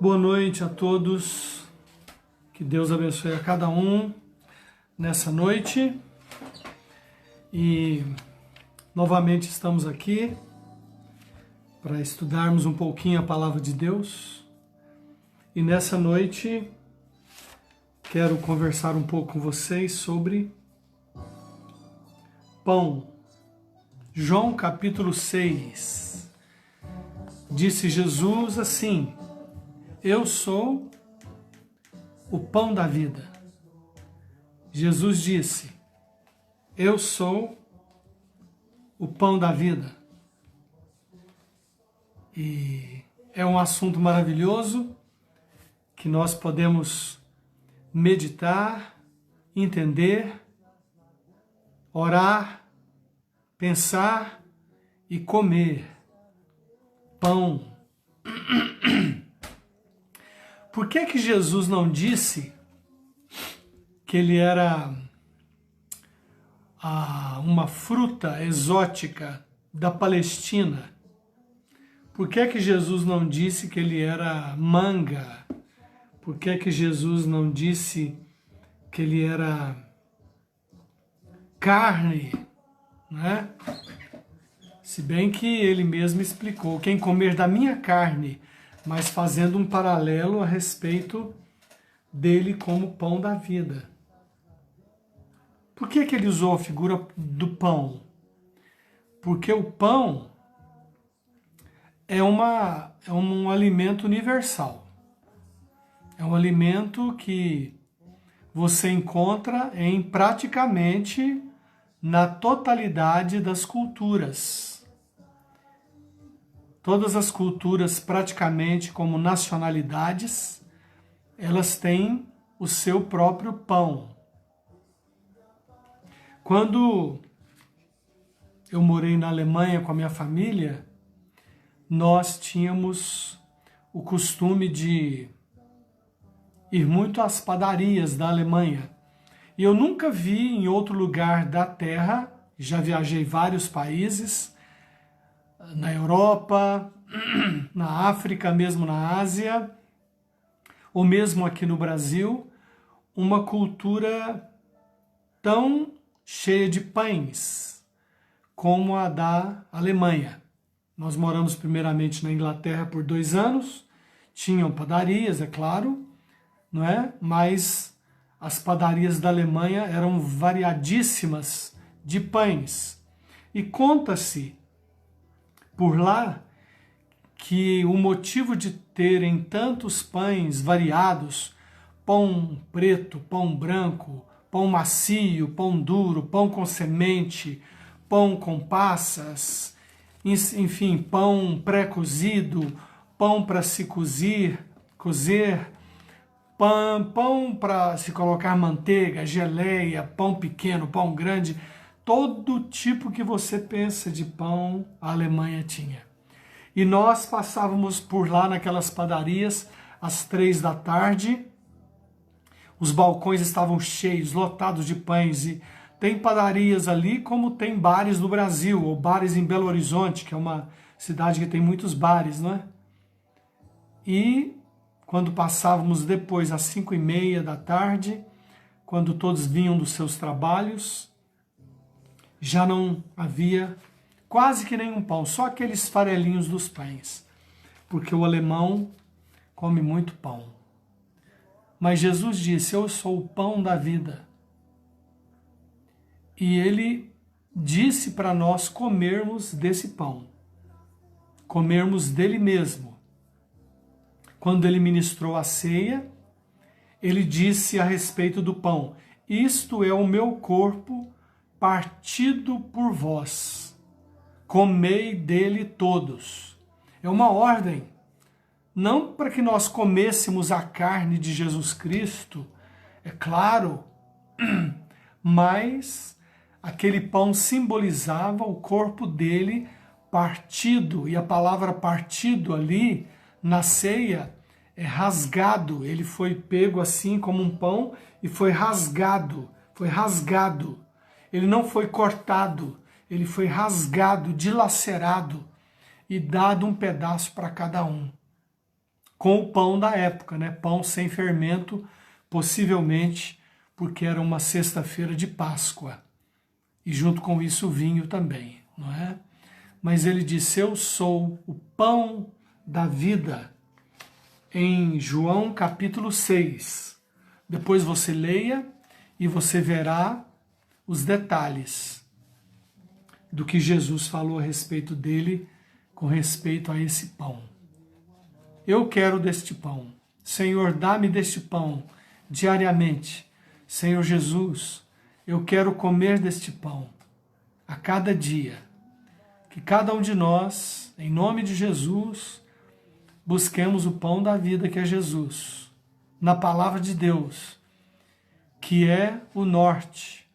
Boa noite a todos, que Deus abençoe a cada um nessa noite e novamente estamos aqui para estudarmos um pouquinho a Palavra de Deus e nessa noite quero conversar um pouco com vocês sobre pão. João capítulo 6, disse Jesus assim: eu sou o pão da vida. Jesus disse: eu sou o pão da vida. E é um assunto maravilhoso que nós podemos meditar, entender, orar, pensar e comer pão. Por que Jesus não disse que ele era uma fruta exótica da Palestina? Por que Jesus não disse que ele era manga? Por que Jesus não disse que ele era carne, né? Se bem que ele mesmo explicou: quem comer da minha carne, mas fazendo um paralelo a respeito dele como pão da vida. Por que ele usou a figura do pão? Porque o pão é um alimento universal. É um alimento que você encontra em praticamente na totalidade das culturas. Todas as culturas, praticamente como nacionalidades, elas têm o seu próprio pão. Quando eu morei na Alemanha com a minha família, nós tínhamos o costume de ir muito às padarias da Alemanha. E eu nunca vi em outro lugar da Terra, já viajei vários países, na Europa, na África, mesmo na Ásia, ou mesmo aqui no Brasil, uma cultura tão cheia de pães como a da Alemanha. Nós moramos primeiramente na Inglaterra por 2 anos, tinham padarias, é claro, não é? Mas as padarias da Alemanha eram variadíssimas de pães. E conta-se por lá que o motivo de terem tantos pães variados, pão preto, pão branco, pão macio, pão duro, pão com semente, pão com passas, enfim, pão pré-cozido, pão para se cozer, pão para se colocar manteiga, geleia, pão pequeno, pão grande, todo tipo que você pensa de pão, a Alemanha tinha. E nós passávamos por lá naquelas padarias às 3 da tarde, os balcões estavam cheios, lotados de pães, e tem padarias ali como tem bares no Brasil, ou bares em Belo Horizonte, que é uma cidade que tem muitos bares, não é? E quando passávamos depois às 5:30 da tarde, quando todos vinham dos seus trabalhos, já não havia quase que nenhum pão, só aqueles farelinhos dos pães, porque o alemão come muito pão. Mas Jesus disse: eu sou o pão da vida. E ele disse para nós comermos desse pão, comermos dele mesmo. Quando ele ministrou a ceia, ele disse a respeito do pão: isto é o meu corpo partido por vós, comei dele todos. É uma ordem, não para que nós comêssemos a carne de Jesus Cristo, é claro, mas aquele pão simbolizava o corpo dele partido, e a palavra partido ali na ceia é rasgado. Ele foi pego assim como um pão e foi rasgado, Ele não foi cortado, ele foi rasgado, dilacerado. e dado um pedaço para cada um. Com o pão da época, né? Pão sem fermento, possivelmente porque era uma sexta-feira de Páscoa. E junto com isso o vinho também, não é? Mas ele disse, eu sou o pão da vida, em João capítulo 6. Depois você leia e você verá os detalhes do que Jesus falou a respeito dele, com respeito a esse pão. Eu quero deste pão. Senhor, dá-me deste pão diariamente. Senhor Jesus, eu quero comer deste pão a cada dia. Que cada um de nós, em nome de Jesus, busquemos o pão da vida que é Jesus, na palavra de Deus, que é o norte,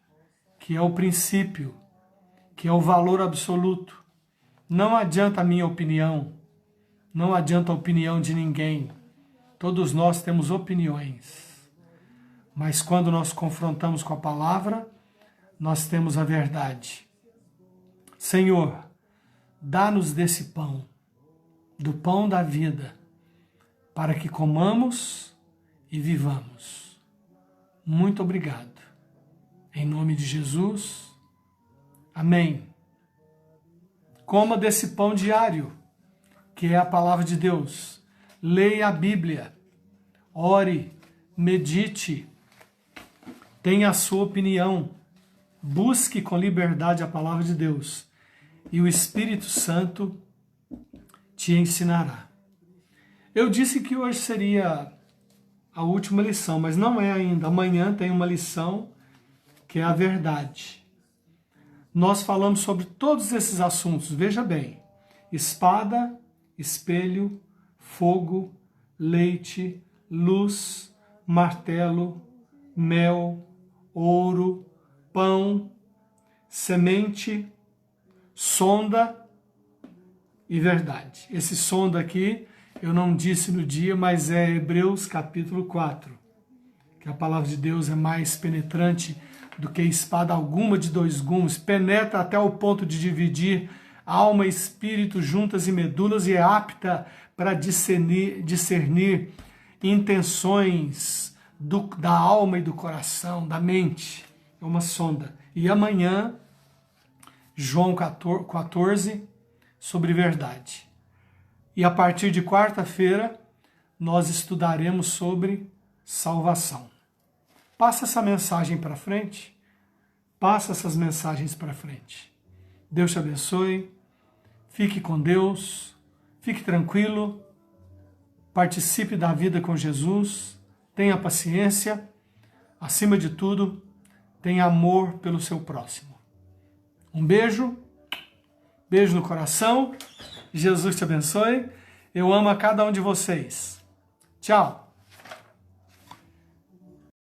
que é o princípio, que é o valor absoluto. Não adianta a minha opinião, não adianta a opinião de ninguém. Todos nós temos opiniões. Mas quando nós confrontamos com a palavra, nós temos a verdade. Senhor, dá-nos desse pão, do pão da vida, para que comamos e vivamos. Muito obrigado. Em nome de Jesus, amém. Coma desse pão diário, que é a palavra de Deus. Leia a Bíblia, ore, medite, tenha a sua opinião, busque com liberdade a palavra de Deus e o Espírito Santo te ensinará. Eu disse que hoje seria a última lição, mas não é ainda. Amanhã tem uma lição que é a verdade. Nós falamos sobre todos esses assuntos, veja bem, espada, espelho, fogo, leite, luz, martelo, mel, ouro, pão, semente, sonda e verdade. Esse sonda aqui eu não disse no dia, mas é Hebreus capítulo 4, que a palavra de Deus é mais penetrante do que espada alguma de dois gumes, penetra até o ponto de dividir alma e espírito, juntas e medulas, e é apta para discernir intenções da alma e do coração, da mente. É uma sonda. E amanhã, João 14, sobre verdade. E a partir de quarta-feira, nós estudaremos sobre salvação. Passa essa mensagem para frente. Passa essas mensagens para frente. Deus te abençoe. Fique com Deus. Fique tranquilo. Participe da vida com Jesus. Tenha paciência. Acima de tudo, tenha amor pelo seu próximo. Um beijo. Beijo no coração. Jesus te abençoe. Eu amo a cada um de vocês. Tchau.